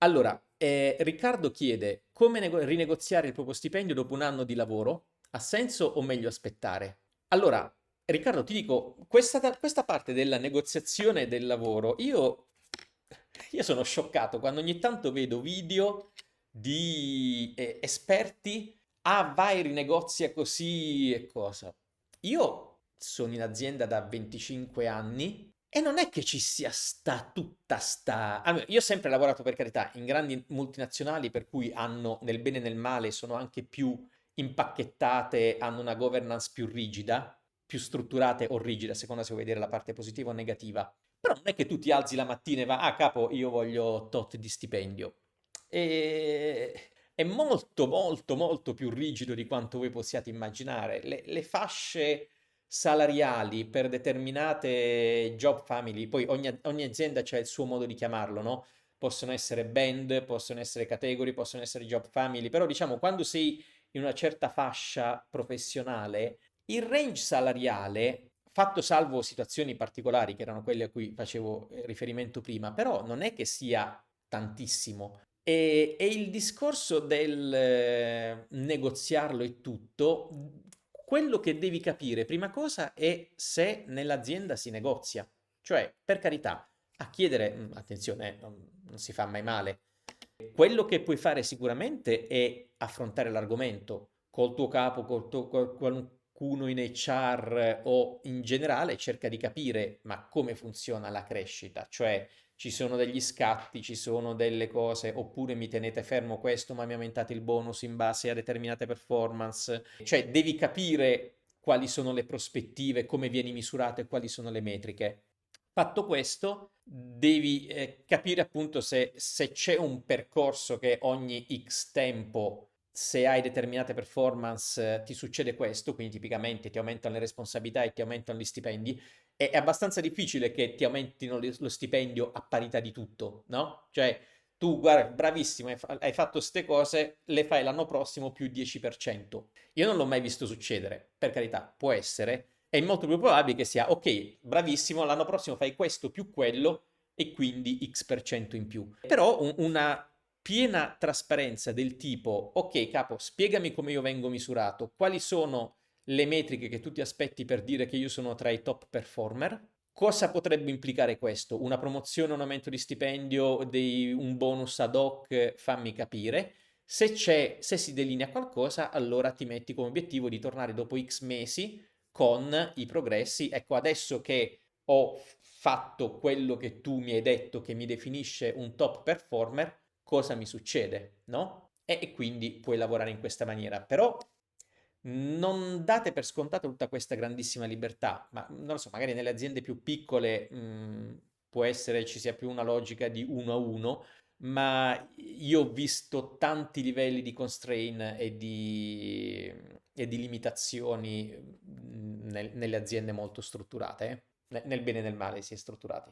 Allora, Riccardo chiede come rinegoziare il proprio stipendio dopo un anno di lavoro? Ha senso o meglio aspettare? Allora, Riccardo, ti dico, questa parte della negoziazione del lavoro, io sono scioccato quando ogni tanto vedo video di esperti, ah, vai, rinegozia così e cosa. Io sono in azienda da 25 anni e non è che ci sia tutta sta... Allora, io ho sempre lavorato, per carità, in grandi multinazionali per cui hanno, nel bene e nel male, sono anche più impacchettate, hanno una governance più rigida, più strutturate o rigida, a seconda se vuoi vedere la parte positiva o negativa. Però non è che tu ti alzi la mattina e va, ah capo, io voglio tot di stipendio. È molto, molto, molto più rigido di quanto voi possiate immaginare. Le fasce salariali per determinate job family, poi ogni azienda c'ha il suo modo di chiamarlo, no? Possono essere band, possono essere category, possono essere job family, però diciamo quando sei in una certa fascia professionale, il range salariale, fatto salvo situazioni particolari che erano quelle a cui facevo riferimento prima, però non è che sia tantissimo. E il discorso del negoziarlo e tutto, quello che devi capire prima cosa è se nell'azienda si negozia. Cioè, per carità, a chiedere, attenzione, non si fa mai male. Quello che puoi fare sicuramente è affrontare l'argomento col tuo capo, qualcuno in HR o in generale, cerca di capire ma come funziona la crescita, cioè ci sono degli scatti, ci sono delle cose, oppure mi tenete fermo questo, ma mi aumentate il bonus in base a determinate performance. Cioè, devi capire quali sono le prospettive, come vieni misurato e quali sono le metriche. Fatto questo, devi capire appunto se c'è un percorso che ogni X tempo, se hai determinate performance, ti succede questo, quindi tipicamente ti aumentano le responsabilità e ti aumentano gli stipendi, è abbastanza difficile che ti aumentino lo stipendio a parità di tutto, no? Cioè, tu, guarda, bravissimo, hai fatto queste cose, le fai l'anno prossimo più 10%. Io non l'ho mai visto succedere, per carità, può essere, è molto più probabile che sia, ok, bravissimo, l'anno prossimo fai questo più quello e quindi X% in più. Però una piena trasparenza del tipo, ok, capo, spiegami come io vengo misurato, quali sono le metriche che tu ti aspetti per dire che io sono tra i top performer. Cosa potrebbe implicare questo? Una promozione, un aumento di stipendio, un bonus ad hoc? Fammi capire. Se si delinea qualcosa, allora ti metti come obiettivo di tornare dopo X mesi con i progressi. Ecco, adesso che ho fatto quello che tu mi hai detto che mi definisce un top performer, cosa mi succede, no? E quindi puoi lavorare in questa maniera. Però non date per scontato tutta questa grandissima libertà, ma non lo so, magari nelle aziende più piccole può essere ci sia più una logica di uno a uno, ma io ho visto tanti livelli di constraint e di limitazioni nelle aziende molto strutturate, nel bene e nel male si è strutturati.